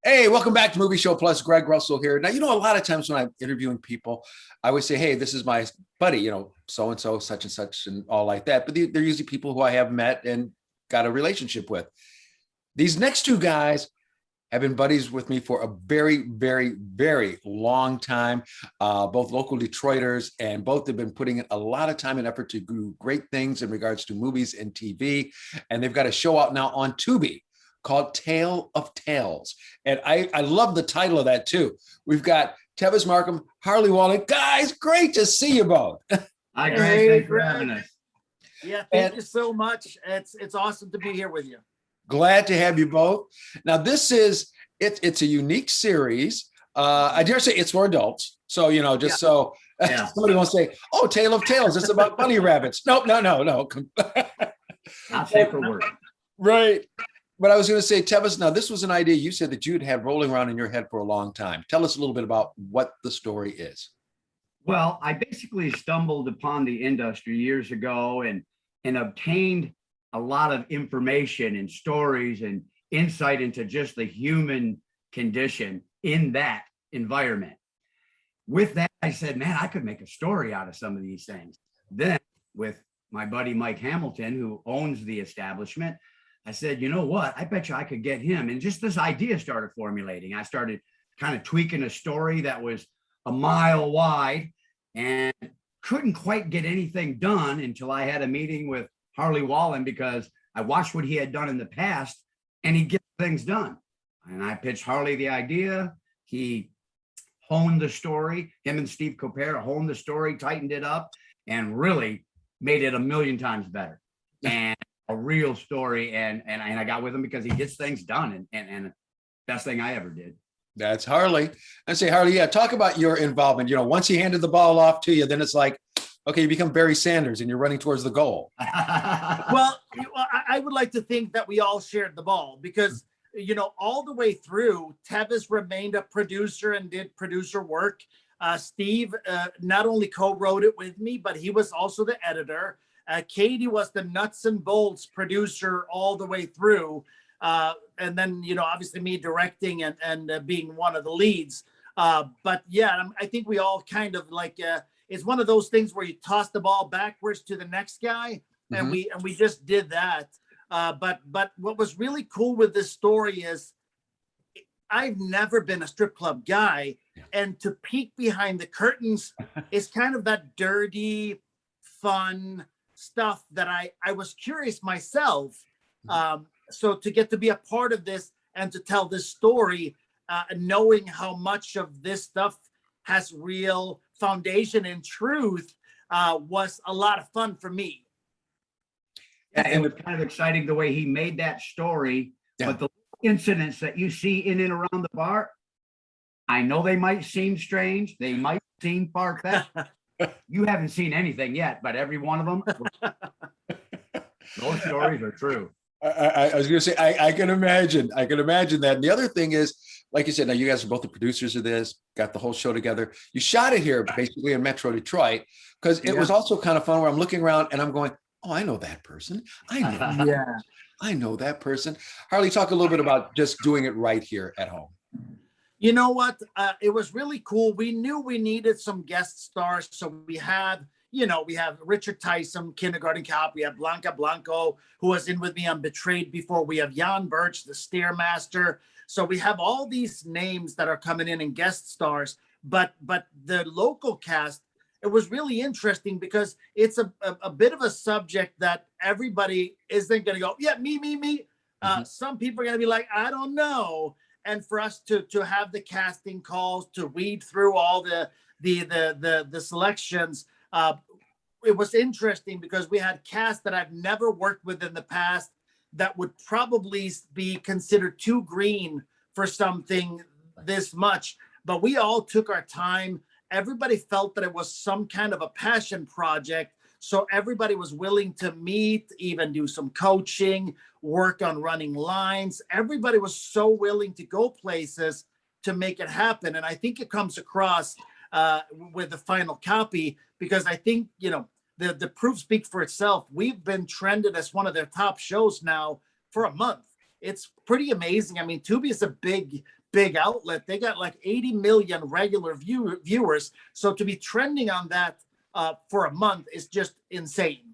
Hey, welcome back to Movie Show Plus. Greg Russell here. Now, a lot of times when I'm interviewing people, I always say, hey, this is my buddy, so-and-so, such and such, and all like that. But they're usually people who I have met and got a relationship with. These next two guys have been buddies with me for a very, very, very long time. Both local Detroiters, and both have been putting in a lot of time and effort to do great things in regards to movies and TV. And they've got a show out now on Tubi called Tale of Tales. And I love the title of that too. We've got Tevis Marcum, Harley Wallen. Guys, great to see you both. Hi, Greg. Thanks for having us. Yeah, thank you so much. It's awesome to be here with you. Glad to have you both. Now, it's a unique series. I dare say it's for adults. So, somebody won't say, oh, Tale of Tales, it's about bunny rabbits. Nope, no. Not safe for work. Right. But I was going to say, Tevis, now this was an idea you said that you'd had rolling around in your head for a long time. Tell us a little bit about what the story is. Well, I basically stumbled upon the industry years ago and obtained a lot of information and stories and insight into just the human condition in that environment. With that, I said, man, I could make a story out of some of these things. Then with my buddy, Mike Hamilton, who owns the establishment, I said, you know what? I bet you I could get him. And just this idea started formulating. I started kind of tweaking a story that was a mile wide and couldn't quite get anything done until I had a meeting with Harley Wallen, because I watched what he had done in the past and he'd get things done. And I pitched Harley the idea. He honed the story. Him and Steve Copera honed the story, tightened it up, and really made it a million times better. And a real story, and I got with him because he gets things done, and best thing I ever did. That's Harley. I say, Harley, yeah, talk about your involvement. Once he handed the ball off to you, then it's like, okay, you become Barry Sanders and you're running towards the goal. Well, I would like to think that we all shared the ball because, all the way through, Tevis remained a producer and did producer work. Steve not only co-wrote it with me, but he was also the editor. Katie was the nuts and bolts producer all the way through. And then, obviously me directing and being one of the leads. But yeah, I think we all kind of like, it's one of those things where you toss the ball backwards to the next guy. And we just did that. But what was really cool with this story is I've never been a strip club guy. Yeah. And to peek behind the curtains is kind of that dirty, fun stuff that I was curious myself. So to get to be a part of this and to tell this story, knowing how much of this stuff has real foundation and truth was a lot of fun for me. Yeah, it was kind of exciting the way he made that story. Yeah. But the incidents that you see in and around the bar, I know they might seem strange. They might seem far-fetched. You haven't seen anything yet, but every one of them, those stories are true. I was going to say, I can imagine that. And the other thing is, like you said, now you guys are both the producers of this, got the whole show together. You shot it here basically in Metro Detroit, because it was also kind of fun where I'm looking around and I'm going, oh, I know that person. I know that person. Harley, talk a little bit about just doing it right here at home. You know what? It was really cool. We knew we needed some guest stars. So we have Richard Tyson, Kindergarten Cop. We have Blanca Blanco, who was in with me on Betrayed before. We have Jan Birch, the Stairmaster. So we have all these names that are coming in and guest stars. But the local cast, it was really interesting because it's a bit of a subject that everybody isn't going to go, yeah, me. Some people are going to be like, I don't know. And for us to have the casting calls, to read through all the selections, it was interesting because we had cast that I've never worked with in the past that would probably be considered too green for something this much. But we all took our time. Everybody felt that it was some kind of a passion project. So everybody was willing to meet, even do some coaching, work on running lines. Everybody was so willing to go places to make it happen. And I think it comes across with the final copy, because I think, the proof speaks for itself. We've been trended as one of their top shows now for a month. it's pretty amazing. I mean, Tubi is a big outlet. They got like 80 million regular viewers. So to be trending on that for a month is just insane.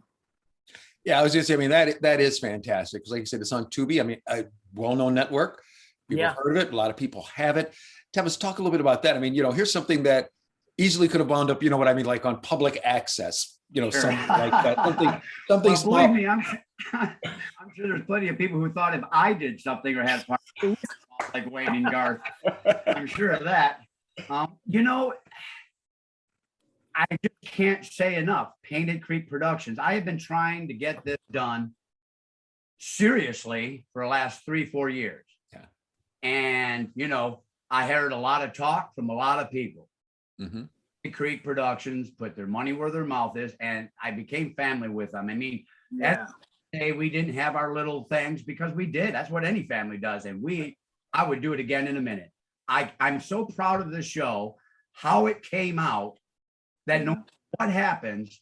Yeah, I was just, I mean, that is fantastic. Because like you said, it's on Tubi. I mean, a well-known network. People have heard of it. A lot of people have it. Tevis, talk a little bit about that. I mean, here's something that easily could have wound up, what I mean, like on public access, something like that. Something well, small. Believe me, I'm sure there's plenty of people who thought if I did something or had part like Wayne and Garth, I'm sure of that. I just can't say enough. Painted Creek Productions. I have been trying to get this done seriously for the last 3-4 years. Yeah. And, I heard a lot of talk from a lot of people. Mm-hmm. Painted Creek Productions put their money where their mouth is, and I became family with them. I mean, hey, we didn't have our little things because we did. That's what any family does. And I would do it again in a minute. I'm so proud of this show, how it came out, that no matter what happens,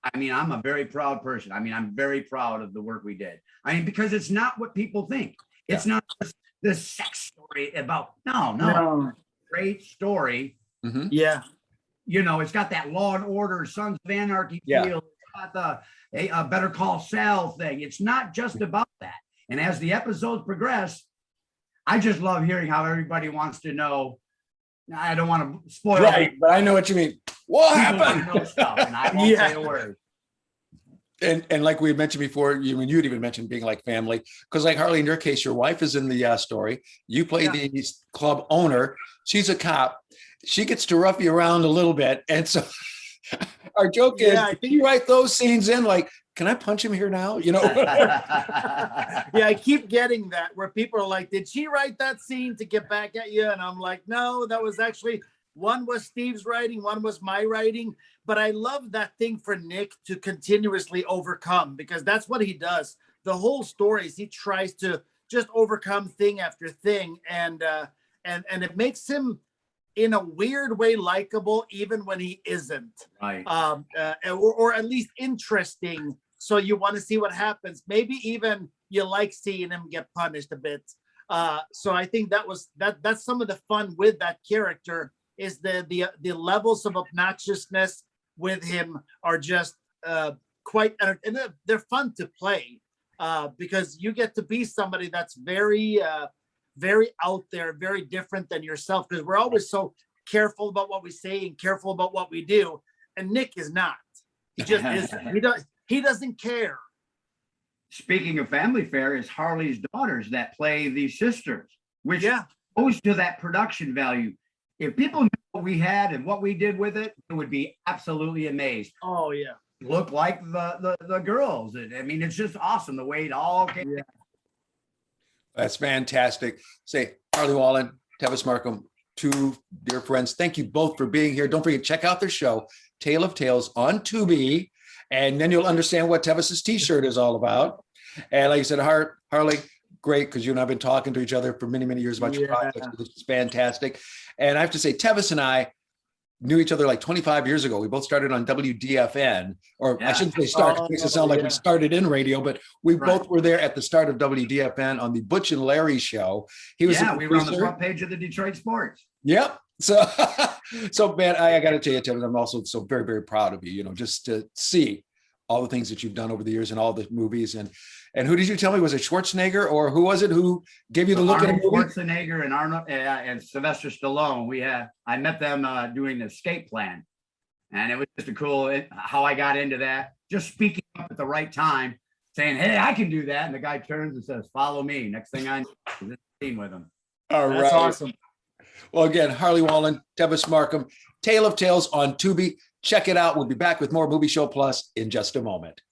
I mean, I'm a very proud person. I mean, I'm very proud of the work we did. I mean, because it's not what people think. It's not the sex story about, no. Great story. Mm-hmm. Yeah. It's got that Law and Order, Sons of Anarchy feel. It's got the Better Call Saul thing. It's not just about that. And as the episodes progress, I just love hearing how everybody wants to know. I don't want to spoil it, but I know what you mean. What happened? Know stuff, and I won't say a word. And like we had mentioned before, you'd even mentioned being like family, because like Harley, in your case, your wife is in the story. You play the club owner. She's a cop. She gets to rough you around a little bit, and so our joke is, I think you write those scenes in like, can I punch him here now? Yeah, I keep getting that where people are like, did she write that scene to get back at you? And I'm like, no, that was actually, one was Steve's writing, one was my writing. But I love that thing for Nick to continuously overcome, because that's what he does. The whole story is he tries to just overcome thing after thing. And it makes him in a weird way likable, even when he isn't. Right. Or at least interesting. So you want to see what happens. Maybe even you like seeing him get punished a bit. So I think that's some of the fun with that character, is the levels of obnoxiousness with him are just quite, and they're fun to play because you get to be somebody that's very out there, very different than yourself, because we're always so careful about what we say and careful about what we do. And Nick is not. He just isn't. He doesn't care. Speaking of family fare, is Harley's daughters that play these sisters, which goes to that production value. If people knew what we had and what we did with it, they would be absolutely amazed. Oh yeah. Look like the girls. I mean, it's just awesome the way it all came. Yeah. That's fantastic. Say, Harley Wallen, Tevis Marcum, two dear friends. Thank you both for being here. Don't forget, check out their show, Tale of Tales, on Tubi, and then you'll understand what Tevis's t-shirt is all about. And like you said, Harley, great, because you and I have been talking to each other for many, many years about your projects. It's fantastic. And I have to say, Tevis and I knew each other like 25 years ago. We both started on WDFN, or I shouldn't say start. It makes it sound like we started in radio, but we both were there at the start of WDFN on the Butch and Larry show. He was we were on the front page of the Detroit Sports. Yep. So, man, I got to tell you, Tevis, I'm also so very, very proud of you, just to see all the things that you've done over the years and all the movies. And who did you tell me, was it Schwarzenegger, or who was it who gave you the look at the movie? Schwarzenegger and Arnold and Sylvester Stallone. I met them doing the escape plan, and it was just a cool how I got into that. Just speaking up at the right time, saying, "Hey, I can do that," and the guy turns and says, "Follow me." Next thing I know, I'm in the scene with him. All right, that's awesome. Well, again, Harley Wallen, Tevis Marcum, Tale of Tales on Tubi. Check it out. We'll be back with more Movie Show Plus in just a moment.